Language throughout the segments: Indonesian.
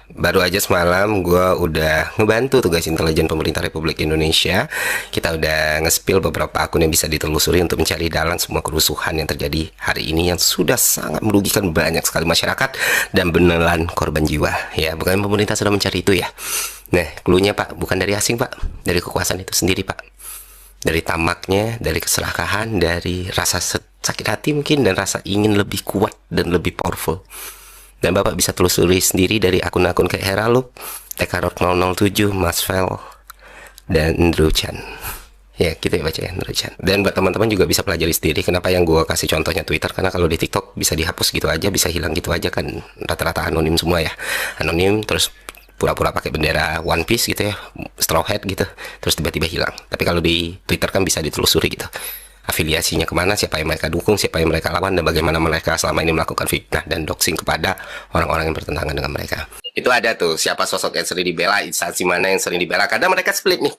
Baru aja semalam gue udah ngebantu tugas intelijen pemerintah Republik Indonesia. Kita udah nge-spill beberapa akun yang bisa ditelusuri untuk mencari dalang semua kerusuhan yang terjadi hari ini yang sudah sangat merugikan banyak sekali masyarakat dan beneran korban jiwa. Ya, bukan pemerintah sudah mencari itu ya. Nah, cluenya Pak, bukan dari asing Pak, dari kekuasaan itu sendiri Pak. Dari tamaknya, dari keserakahan, dari rasa sakit hati mungkin, dan rasa ingin lebih kuat dan lebih powerful. Dan Bapak bisa telusuri sendiri dari akun-akun kayak Heraluk, Tekarot 007, Masvel, dan Andrew Chan. Ya, kita baca ya, Andrew Chan. Dan buat teman-teman juga bisa pelajari sendiri kenapa yang gue kasih contohnya Twitter, karena kalau di TikTok bisa dihapus gitu aja, bisa hilang gitu aja kan, rata-rata anonim semua ya. Anonim, terus pura-pura pakai bendera One Piece gitu ya, Straw Hat gitu, terus tiba-tiba hilang. Tapi kalau di Twitter kan bisa ditelusuri gitu, afiliasinya kemana, siapa yang mereka dukung, siapa yang mereka lawan, dan bagaimana mereka selama ini melakukan fitnah dan doxing kepada orang-orang yang bertentangan dengan mereka. Itu ada tuh, siapa sosok yang sering dibela, instansi mana yang sering dibela, kadang mereka split nih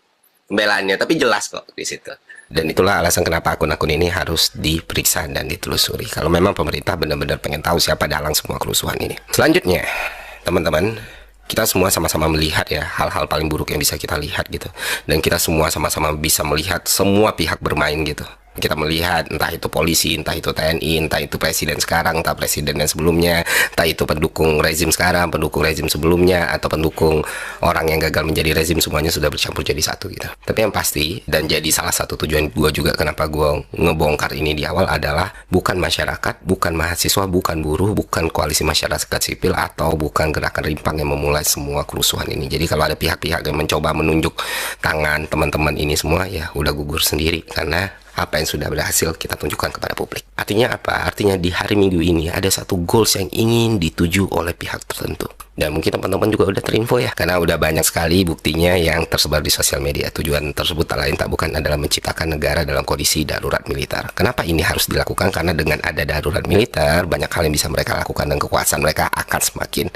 pembelaannya, tapi jelas kok di situ. Dan itulah alasan kenapa akun-akun ini harus diperiksa dan ditelusuri, kalau memang pemerintah benar-benar pengen tahu siapa dalang semua kerusuhan ini. Selanjutnya, teman-teman, kita semua sama-sama melihat ya hal-hal paling buruk yang bisa kita lihat gitu, dan kita semua sama-sama bisa melihat semua pihak bermain gitu. Kita melihat entah itu polisi, entah itu TNI, entah itu presiden sekarang, entah presiden yang sebelumnya, entah itu pendukung rezim sekarang, pendukung rezim sebelumnya, atau pendukung orang yang gagal menjadi rezim, semuanya sudah bercampur jadi satu gitu. Tapi yang pasti, dan jadi salah satu tujuan gue juga kenapa gue ngebongkar ini di awal adalah bukan masyarakat, bukan mahasiswa, bukan buruh, bukan koalisi masyarakat sipil, atau bukan gerakan rimpang yang memulai semua kerusuhan ini. Jadi kalau ada pihak-pihak yang mencoba menunjuk tangan teman-teman ini semua, ya udah gugur sendiri, karena apa yang sudah berhasil kita tunjukkan kepada publik. Artinya apa? Artinya di hari Minggu ini ada satu goals yang ingin dituju oleh pihak tertentu. Dan mungkin teman-teman juga udah terinfo ya, karena udah banyak sekali buktinya yang tersebar di sosial media. Tujuan tersebut tak lain tak bukan adalah menciptakan negara dalam kondisi darurat militer. Kenapa ini harus dilakukan? Karena dengan ada darurat militer, banyak hal yang bisa mereka lakukan dan kekuasaan mereka akan semakin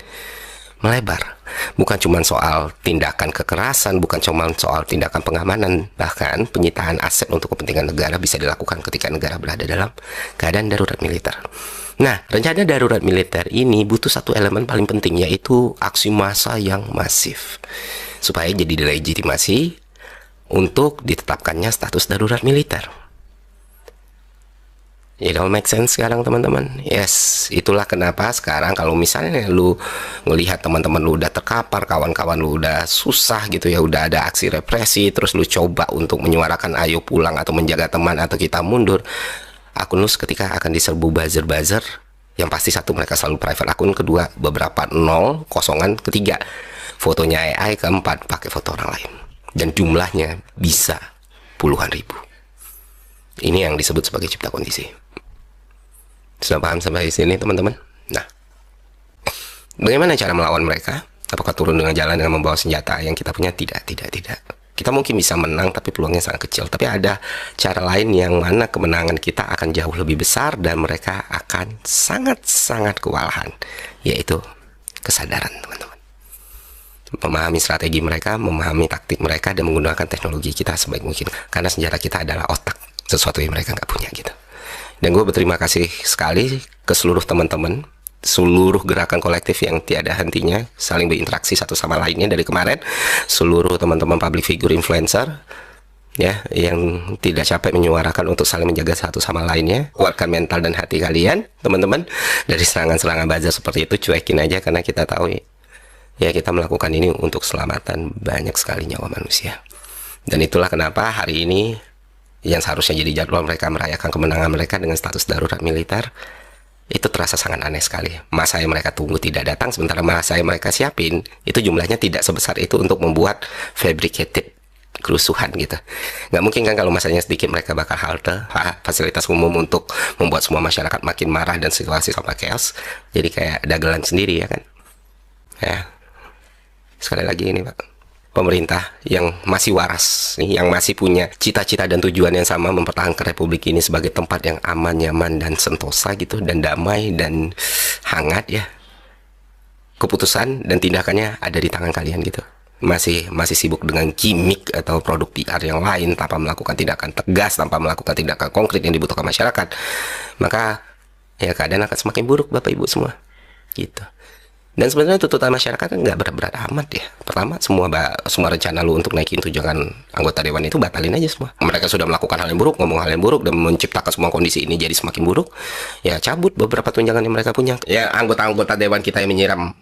melebar. Bukan cuma soal tindakan kekerasan, bukan cuma soal tindakan pengamanan, bahkan penyitaan aset untuk kepentingan negara bisa dilakukan ketika negara berada dalam keadaan darurat militer. Nah, rencana darurat militer ini butuh satu elemen paling penting, yaitu aksi massa yang masif, supaya jadi legitimasi untuk ditetapkannya status darurat militer. It all make sense sekarang teman-teman. Yes, itulah kenapa sekarang kalau misalnya lu ngelihat teman-teman lu udah terkapar, kawan-kawan lu udah susah gitu ya, udah ada aksi represi, terus lu coba untuk menyuarakan ayo pulang atau menjaga teman atau kita mundur, akun lu seketika akan diserbu buzzer-buzzer. Yang pasti satu, mereka selalu private akun, kedua beberapa nol, kosongan, ketiga fotonya AI, keempat pakai foto orang lain, dan jumlahnya bisa puluhan ribu. Ini yang disebut sebagai cipta kondisi. Sudah paham sampai sini teman-teman? Nah, bagaimana cara melawan mereka? Apakah turun dengan jalan dengan membawa senjata yang kita punya? Tidak. Kita mungkin bisa menang, tapi peluangnya sangat kecil. Tapi ada cara lain yang mana kemenangan kita akan jauh lebih besar dan mereka akan sangat-sangat kewalahan, yaitu kesadaran teman-teman. Memahami strategi mereka, memahami taktik mereka, dan menggunakan teknologi kita sebaik mungkin. Karena senjata kita adalah otak, sesuatu yang mereka nggak punya gitu. Dan gue berterima kasih sekali ke seluruh teman-teman, seluruh gerakan kolektif yang tiada hentinya saling berinteraksi satu sama lainnya dari kemarin, seluruh teman-teman public figure influencer ya yang tidak capek menyuarakan untuk saling menjaga satu sama lainnya. Kuatkan mental dan hati kalian teman-teman dari serangan-serangan buzzer seperti itu. Cuekin aja, karena kita tahu ya kita melakukan ini untuk keselamatan banyak sekali nyawa manusia. Dan itulah kenapa hari ini yang seharusnya jadi jadwal mereka merayakan kemenangan mereka dengan status darurat militer, itu terasa sangat aneh sekali. Masa yang mereka tunggu tidak datang, sementara masa yang mereka siapin itu jumlahnya tidak sebesar itu untuk membuat fabricated kerusuhan gitu. Nggak mungkin kan kalau masanya sedikit mereka bakal halte fasilitas umum untuk membuat semua masyarakat makin marah dan situasi sama chaos. Jadi kayak dagelan sendiri ya kan. Ya, sekali lagi ini Pak, pemerintah yang masih waras, yang masih punya cita-cita dan tujuan yang sama, mempertahankan republik ini sebagai tempat yang aman, nyaman, dan sentosa gitu, dan damai, dan hangat ya. Keputusan dan tindakannya ada di tangan kalian gitu. Masih sibuk dengan gimmick atau produk PR yang lain tanpa melakukan tindakan tegas, tanpa melakukan tindakan konkret yang dibutuhkan masyarakat. Maka ya keadaan akan semakin buruk Bapak Ibu semua gitu. Dan sebenarnya tuntutan masyarakat kan nggak berat-berat amat ya. Pertama, semua rencana lu untuk naikin tunjangan anggota dewan itu batalin aja semua. Mereka sudah melakukan hal yang buruk, ngomong hal yang buruk, dan menciptakan semua kondisi ini jadi semakin buruk. Ya cabut beberapa tunjangan yang mereka punya. Ya anggota-anggota dewan kita yang menyiram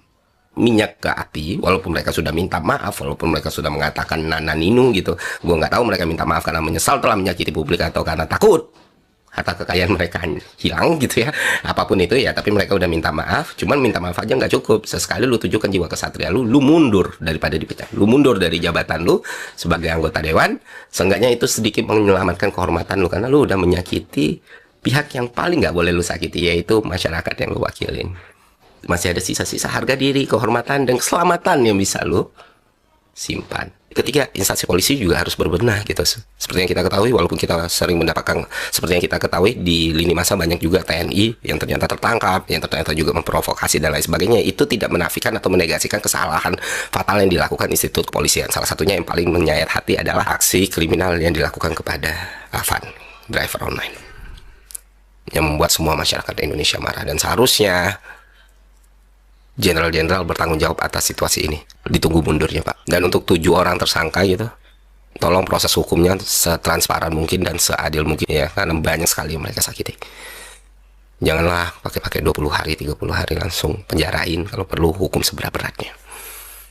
minyak ke api, walaupun mereka sudah minta maaf, walaupun mereka sudah mengatakan nana ninu gitu. Gue nggak tahu mereka minta maaf karena menyesal telah menyakiti publik atau karena takut harta kekayaan mereka hilang gitu ya, apapun itu ya. Tapi mereka udah minta maaf, cuman minta maaf aja nggak cukup. Sesekali lu tunjukkan jiwa kesatria lu mundur daripada dipecat, lu mundur dari jabatan lu sebagai anggota dewan. Seenggaknya itu sedikit menyelamatkan kehormatan lu, karena lu udah menyakiti pihak yang paling nggak boleh lu sakiti, yaitu masyarakat yang lu wakilin. Masih ada sisa-sisa harga diri, kehormatan, dan keselamatan yang bisa lu simpan. Ketiga, instansi polisi juga harus berbenah gitu. Seperti yang kita ketahui, walaupun kita sering mendapatkan, seperti yang kita ketahui di lini masa banyak juga TNI yang ternyata tertangkap, yang ternyata juga memprovokasi dan lain sebagainya. Itu tidak menafikan atau menegasikan kesalahan fatal yang dilakukan institut kepolisian. Salah satunya yang paling menyayat hati adalah aksi kriminal yang dilakukan kepada Afan, driver online, yang membuat semua masyarakat Indonesia marah. Dan seharusnya jenderal-jenderal bertanggung jawab atas situasi ini. Ditunggu mundurnya, Pak. Dan untuk 7 orang tersangka gitu, tolong proses hukumnya setransparan mungkin dan seadil mungkin ya, karena banyak sekali yang mereka sakiti. Janganlah pakai 20 hari, 30 hari langsung penjarain, kalau perlu hukum seberat-beratnya.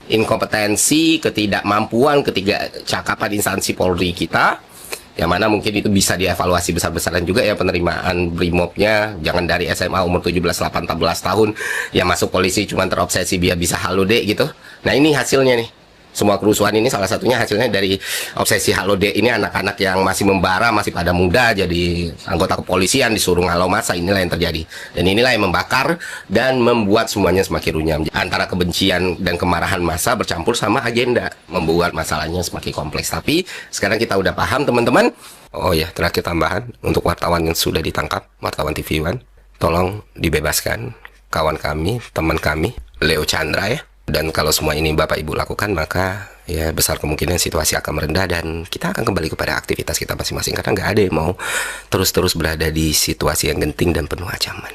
Inkompetensi, ketidakmampuan, ketidakcakapan instansi Polri kita, yang mana mungkin itu bisa dievaluasi besar-besaran juga ya, penerimaan BRIMOB-nya. Jangan dari SMA umur 17-18 tahun yang masuk polisi cuma terobsesi biar bisa halode gitu. Nah ini hasilnya nih. Semua kerusuhan ini salah satunya hasilnya dari obsesi halode ini. Anak-anak yang masih membara, masih pada muda jadi anggota kepolisian, disuruh ngalau massa. Inilah yang terjadi, dan inilah yang membakar dan membuat semuanya semakin runyam. Antara kebencian dan kemarahan massa bercampur sama agenda, membuat masalahnya semakin kompleks. Tapi sekarang kita udah paham teman-teman. Oh ya, terakhir tambahan untuk wartawan yang sudah ditangkap, wartawan TV One, tolong dibebaskan kawan kami, teman kami, Leo Chandra ya. Dan kalau semua ini Bapak Ibu lakukan, maka ya besar kemungkinan situasi akan meredah dan kita akan kembali kepada aktivitas kita masing-masing, karena nggak ada yang mau terus-terus berada di situasi yang genting dan penuh ancaman.